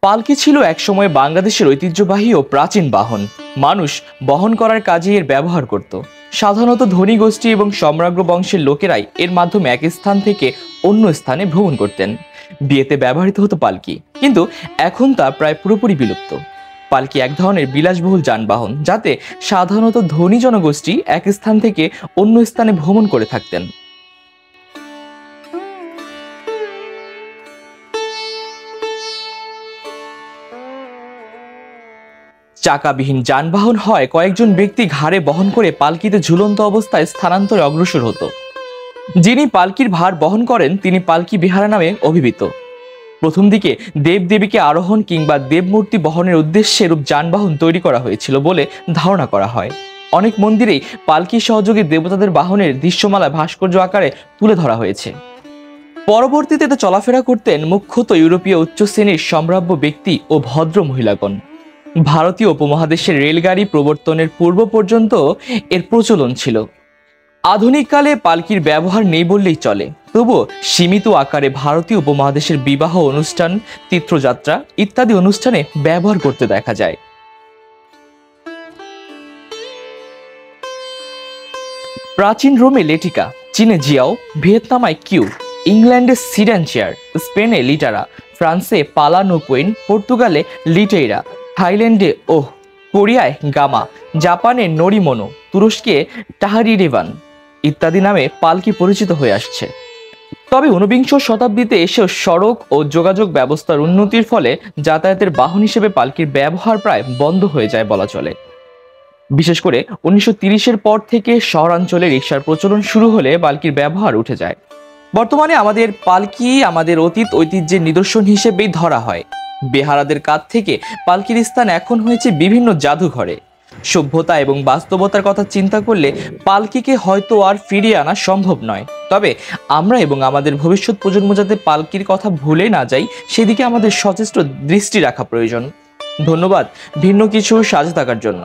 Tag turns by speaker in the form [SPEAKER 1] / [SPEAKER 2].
[SPEAKER 1] পালকি ছিল একসময় বাংলাদেশের ঐতিহ্যবাহী ও প্রাচীন বাহন। মানুষ বহন করার কাজে এর ব্যবহার করত। সাধারণত ধনী গোষ্ঠী এবং সম্রাজ্ঞ বংশের লোকেরাই এর মাধ্যমে এক স্থান থেকে অন্য স্থানে ভ্রমণ করতেন। বিয়েতে ব্যবহৃত হতো পালকি, কিন্তু এখন তা প্রায় পুরোপুরি বিলুপ্ত। পালকি এক ধরনের বিলাসবহুল যানবাহন, যাতে সাধারণত ধনী জনগোষ্ঠী এক স্থান থেকে অন্য স্থানে ভ্রমণ করে থাকতেন। চাকাবিহীন যানবাহন হয় কয়েকজন ব্যক্তি ঘাড়ে বহন করে পালকিতে ঝুলন্ত অবস্থায় স্থানান্তরে অগ্রসর হতো। যিনি পালকির ভার বহন করেন তিনি পালকি বিহারা নামে অভিহিত। প্রথম দিকে দেবদেবীকে আরোহণ কিংবা দেবমূর্তি বহনের উদ্দেশ্যে এরূপ যানবাহন তৈরি করা হয়েছিল বলে ধারণা করা হয়। অনেক মন্দিরেই পালকি সহযোগী দেবতাদের বাহনের দৃশ্যমালা ভাস্কর্য আকারে তুলে ধরা হয়েছে। পরবর্তীতে এতে চলাফেরা করতেন মুখ্যত ইউরোপীয় উচ্চ শ্রেণীর সম্ভাব্য ব্যক্তি ও ভদ্র মহিলাগণ। ভারতীয় উপমহাদেশের রেলগাড়ি প্রবর্তনের পূর্ব পর্যন্ত এর প্রচলন ছিল। আধুনিককালে পালকির ব্যবহার নেই বললেই চলে, তবুও সীমিত আকারে ভারতীয় উপমহাদেশের বিবাহ অনুষ্ঠান, তীর্থযাত্রা ইত্যাদি অনুষ্ঠানে ব্যবহার করতে দেখা যায়। প্রাচীন রোমে লেটিকা, চীনে জিয়াও, ভিয়েতনামায় কিউ, ইংল্যান্ডে সিডান চেয়ার, স্পেনে লিটারা, ফ্রান্সে পালানোকুইন, পর্তুগালে লিটেইরা, থাইল্যান্ডে ওহ, কোরিয়ায় গামা, জাপানে নরিমোনো, তুরস্কে টাহারিরিভান ইত্যাদি নামে পালকি পরিচিত হয়ে আসছে। তবে ঊনবিংশ শতাব্দীতে এসেও সড়ক ও যোগাযোগ ব্যবস্থার উন্নতির ফলে যাতায়াতের বাহন হিসেবে পালকির ব্যবহার প্রায় বন্ধ হয়ে যায় বলা চলে। বিশেষ করে 1930-এর পর থেকে শহরাঞ্চলে রিকশার প্রচলন শুরু হলে পালকির ব্যবহার উঠে যায়। বর্তমানে আমাদের পালকি আমাদের অতীত ঐতিহ্যের নিদর্শন হিসেবেই ধরা হয়। বেহারাদের কাছ থেকে পালকির স্থান এখন হয়েছে বিভিন্ন জাদুঘরে। সভ্যতা এবং বাস্তবতার কথা চিন্তা করলে পালকিকে হয়তো আর ফিরিয়ে আনা সম্ভব নয়। তবে আমরা এবং আমাদের ভবিষ্যৎ প্রজন্ম যাতে পালকির কথা ভুলে না যাই, সেদিকে আমাদের সচেষ্ট দৃষ্টি রাখা প্রয়োজন। ধন্যবাদ ভিন্ন কিছু সাজে থাকার জন্য।